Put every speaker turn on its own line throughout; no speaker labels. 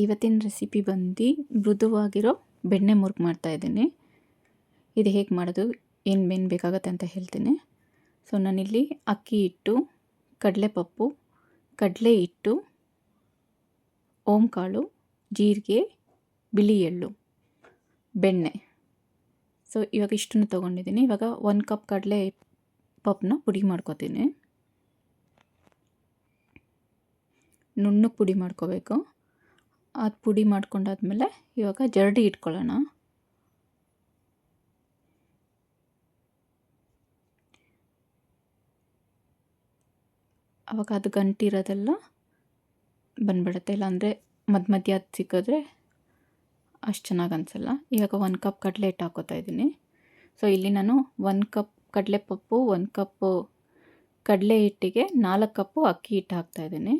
ಇವತ್ತಿನ ರೆಸಿಪಿ ಬಂದು ಮೃದುವಾಗಿರೋ ಬೆಣ್ಣೆ ಮುರುಕು ಮಾಡ್ತಾಯಿದ್ದೀನಿ. ಇದು ಹೇಗೆ ಮಾಡೋದು, ಏನು ಬೇಕಾಗುತ್ತೆ ಅಂತ ಹೇಳ್ತೀನಿ. ಸೊ ನಾನಿಲ್ಲಿ ಅಕ್ಕಿ ಹಿಟ್ಟು, ಕಡಲೆಪಪ್ಪು, ಕಡಲೆ ಹಿಟ್ಟು, ಓಂಕಾಳು, ಜೀರಿಗೆ, ಬಿಳಿ ಎಳ್ಳು, ಬೆಣ್ಣೆ, ಸೊ ಇವಾಗ ಇಷ್ಟನ್ನು ತೊಗೊಂಡಿದ್ದೀನಿ. ಇವಾಗ 1 ಕಪ್ ಕಡಲೆ ಪಪ್ಪನ್ನ ಪುಡಿ ಮಾಡ್ಕೊತೀನಿ. ನುಣ್ಣಗೆ ಪುಡಿ ಮಾಡ್ಕೋಬೇಕು. ಅದು ಪುಡಿ ಮಾಡ್ಕೊಂಡಾದ್ಮೇಲೆ ಇವಾಗ ಜರಡಿ ಇಟ್ಕೊಳ್ಳೋಣ. ಅವಾಗ ಅದು ಗಂಟಿರೋದೆಲ್ಲ ಬಂದ್ಬಿಡುತ್ತೆ. ಇಲ್ಲಾಂದರೆ ಮಧ್ಯ ಅದು ಸಿಕ್ಕಿದ್ರೆ ಅಷ್ಟು ಚೆನ್ನಾಗಿ ಅನಿಸಲ್ಲ. ಇವಾಗ 1 ಕಪ್ ಕಡಲೆ ಹಿಟ್ಟು ಹಾಕೋತಾ ಇದ್ದೀನಿ. ಸೊ ಇಲ್ಲಿ ನಾನು 1 ಕಪ್ ಕಡಲೆಪಪ್ಪು, 1 ಕಪ್ಪು ಕಡಲೆ ಹಿಟ್ಟಿಗೆ 4 ಕಪ್ಪು ಅಕ್ಕಿ ಹಿಟ್ಟು ಹಾಕ್ತಾಯಿದ್ದೀನಿ.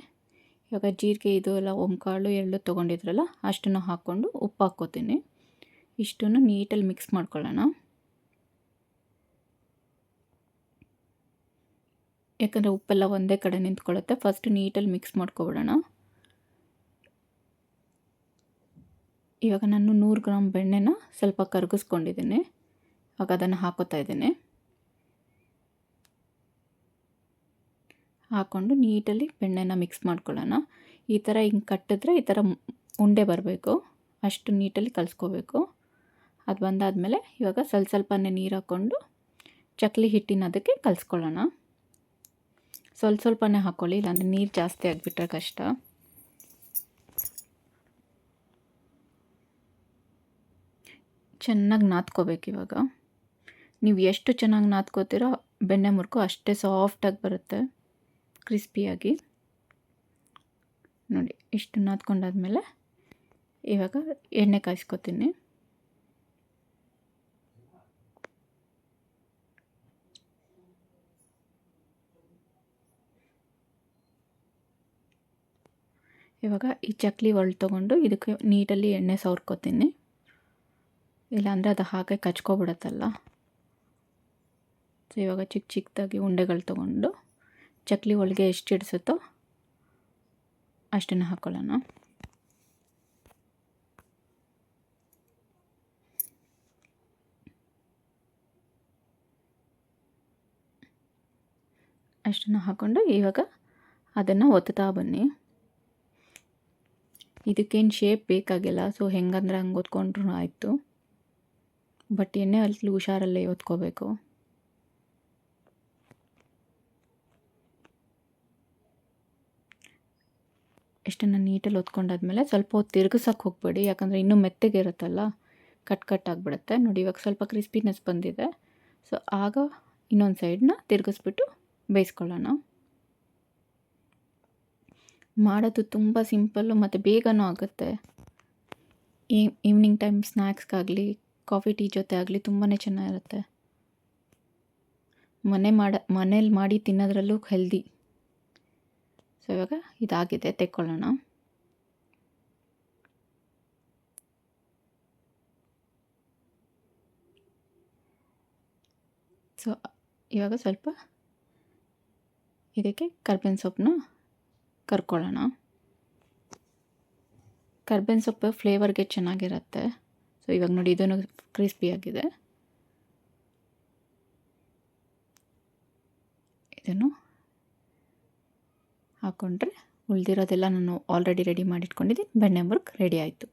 ಇವಾಗ ಜೀರಿಗೆ ಇದು ಎಲ್ಲ ಓಂಕಾಳು ಎಳ್ಳು ತೊಗೊಂಡಿದ್ರಲ್ಲ ಅಷ್ಟನ್ನು ಹಾಕ್ಕೊಂಡು ಉಪ್ಪು ಹಾಕ್ಕೋತೀನಿ. ಇಷ್ಟನ್ನು ನೀಟಲ್ಲಿ ಮಿಕ್ಸ್ ಮಾಡ್ಕೊಳ್ಳೋಣ. ಯಾಕಂದರೆ ಉಪ್ಪೆಲ್ಲ ಒಂದೇ ಕಡೆ ನಿಂತ್ಕೊಳ್ಳುತ್ತೆ. First ನೀಟಲ್ಲಿ mix ಮಾಡ್ಕೊಬಿಡೋಣ. ಇವಾಗ ನಾನು 100 ಗ್ರಾಮ್ ಬೆಣ್ಣೆನ ಸ್ವಲ್ಪ ಕರಗಿಸ್ಕೊಂಡಿದ್ದೀನಿ. ಆಗ ಅದನ್ನು ಹಾಕೋತಾ ಇದ್ದೀನಿ. ಹಾಕ್ಕೊಂಡು ನೀಟಲ್ಲಿ ಬೆಣ್ಣೆನ ಮಿಕ್ಸ್ ಮಾಡ್ಕೊಳ್ಳೋಣ. ಈ ಥರ ಹಿಂಗೆ ಕಟ್ಟಿದ್ರೆ ಈ ಥರ ಉಂಡೆ ಬರಬೇಕು, ಅಷ್ಟು ನೀಟಲ್ಲಿ ಕಲಿಸ್ಕೋಬೇಕು. ಅದು ಬಂದಾದಮೇಲೆ ಇವಾಗ ಸ್ವಲ್ಪನೇ ನೀರು ಹಾಕ್ಕೊಂಡು ಚಕ್ಲಿ ಹಿಟ್ಟಿನ ಅದಕ್ಕೆ ಕಲಿಸ್ಕೊಳ್ಳೋಣ. ಸ್ವಲ್ಪನೇ ಹಾಕ್ಕೊಳ್ಳಿ, ಇಲ್ಲಾಂದರೆ ನೀರು ಜಾಸ್ತಿ ಆಗಿಬಿಟ್ರೆ ಕಷ್ಟ. ಚೆನ್ನಾಗಿ ನಾದ್ಕೋಬೇಕು. ಇವಾಗ ನೀವು ಎಷ್ಟು ಚೆನ್ನಾಗಿ ನಾದ್ಕೋತೀರೋ ಬೆಣ್ಣೆ ಮುರುಕು ಅಷ್ಟೇ ಸಾಫ್ಟಾಗಿ ಬರುತ್ತೆ, ಕ್ರಿಸ್ಪಿಯಾಗಿ. ನೋಡಿ ಇಷ್ಟು ನಾದ್ಕೊಂಡಾದ್ಮೇಲೆ ಇವಾಗ ಎಣ್ಣೆ ಕಾಯಿಸ್ಕೊತೀನಿ. ಇವಾಗ ಈ ಚಕ್ಲಿ ಒಳ್ಳು ತೊಗೊಂಡು ಇದಕ್ಕೆ ನೀಟಲ್ಲಿ ಎಣ್ಣೆ ಸವರ್ಕೋತೀನಿ. ಇಲ್ಲಾಂದರೆ ಅದು ಹಾಗೆ ಕಚ್ಕೊಬಿಡುತ್ತಲ್ಲ. ಸೊ ಇವಾಗ ಚಿಕ್ಕದಾಗಿ ಉಂಡೆಗಳು ತೊಗೊಂಡು ಚಕ್ಲಿ ಒಳಗೆ ಎಷ್ಟು ಹಿಡಿಸುತ್ತೋ ಅಷ್ಟನ್ನು ಹಾಕ್ಕೊಳ್ಳೋಣ. ಅಷ್ಟನ್ನು ಹಾಕ್ಕೊಂಡು ಇವಾಗ ಅದನ್ನು ಒತ್ತುತ್ತಾ ಬನ್ನಿ. ಇದಕ್ಕೇನು ಶೇಪ್ ಬೇಕಾಗಿಲ್ಲ. ಸೊ ಹೆಂಗಂದ್ರೆ ಹಂಗೆ ಒತ್ಕೊಂಡ್ರೂ ಆಯಿತು. ಬಟ್ ಎಣ್ಣೆ ಅಲ್ಲಿ ಹುಷಾರಲ್ಲೇ ಒತ್ಕೋಬೇಕು. ಇಷ್ಟನ್ನು ನೀಟಲ್ಲಿ ಒತ್ಕೊಂಡಾದ್ಮೇಲೆ ಸ್ವಲ್ಪ ಹೊತ್ತು ತಿರುಗಿಸೋಕೆ ಹೋಗಬೇಡಿ, ಯಾಕಂದರೆ ಇನ್ನೂ ಮೆತ್ತಗೆ ಇರುತ್ತಲ್ಲ, ಕಟ್ ಆಗಿಬಿಡುತ್ತೆ. ನೋಡಿ ಇವಾಗ ಸ್ವಲ್ಪ ಕ್ರಿಸ್ಪಿನೆಸ್ ಬಂದಿದೆ. ಸೊ ಆಗ ಇನ್ನೊಂದು ಸೈಡನ್ನ ತಿರುಗಿಸ್ಬಿಟ್ಟು ಬೇಯಿಸ್ಕೊಳ್ಳೋಣ. ಮಾಡೋದು ತುಂಬ ಸಿಂಪಲ್ಲು ಮತ್ತು ಬೇಗನೂ ಆಗುತ್ತೆ. ಈವ್ನಿಂಗ್ ಟೈಮ್ ಸ್ನ್ಯಾಕ್ಸ್ಗಾಗಲಿ ಕಾಫಿ ಟೀ ಜೊತೆ ಆಗಲಿ ತುಂಬಾ ಚೆನ್ನಾಗಿರುತ್ತೆ. ಮನೇಲಿ ಮಾಡಿ ತಿನ್ನೋದ್ರಲ್ಲೂ ಹೆಲ್ದಿ. ಸೊ ಇವಾಗ ಇದಾಗಿದೆ, ತೆಕ್ಕೊಳ್ಳೋಣ. ಸೊ ಇವಾಗ ಸ್ವಲ್ಪ ಇದಕ್ಕೆ ಕರ್ಬೇವಿನ ಸೊಪ್ಪನ್ನ ಕರ್ಕೊಳ್ಳೋಣ. ಕರ್ಬೇವಿನ ಸೊಪ್ಪು ಫ್ಲೇವರ್ಗೆ ಚೆನ್ನಾಗಿರುತ್ತೆ. ಸೊ ಇವಾಗ ನೋಡಿ ಇದನ್ನು ಕ್ರಿಸ್ಪಿಯಾಗಿದೆ. ಇದನ್ನು ಹಾಕ್ಕೊಂಡ್ರೆ ಉಳಿದಿರೋದೆಲ್ಲ ನಾನು ಆಲ್ರೆಡಿ ರೆಡಿ ಮಾಡಿಟ್ಕೊಂಡಿದ್ದೀನಿ. ಬೆಣ್ಣೆ ಮುರುಕು ರೆಡಿ ಆಯಿತು.